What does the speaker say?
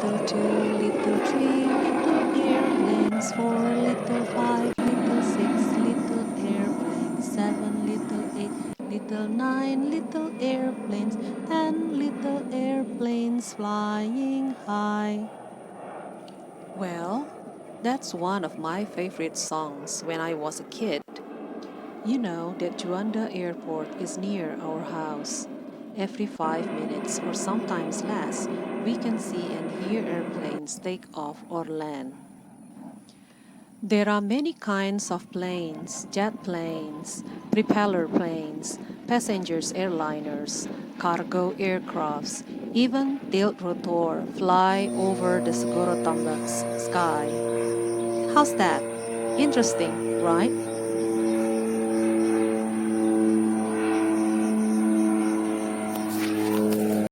little 2, little 3, little airplanes, 4, little 5, little 6, little airplanes, 7, little 8, little 9, little airplanes, 10 little airplanes flying high. Well, that's one of my favorite songs when I was a kid. You know that Juanda Airport is near our house. Every 5 minutes or sometimes less, we can see and hear airplanes take off or land. There are many kinds of planes: jet planes, propeller planes, passengers airliners, cargo aircrafts, even tilt rotor fly over the Siguro Tambak's sky. How's that? Interesting, right?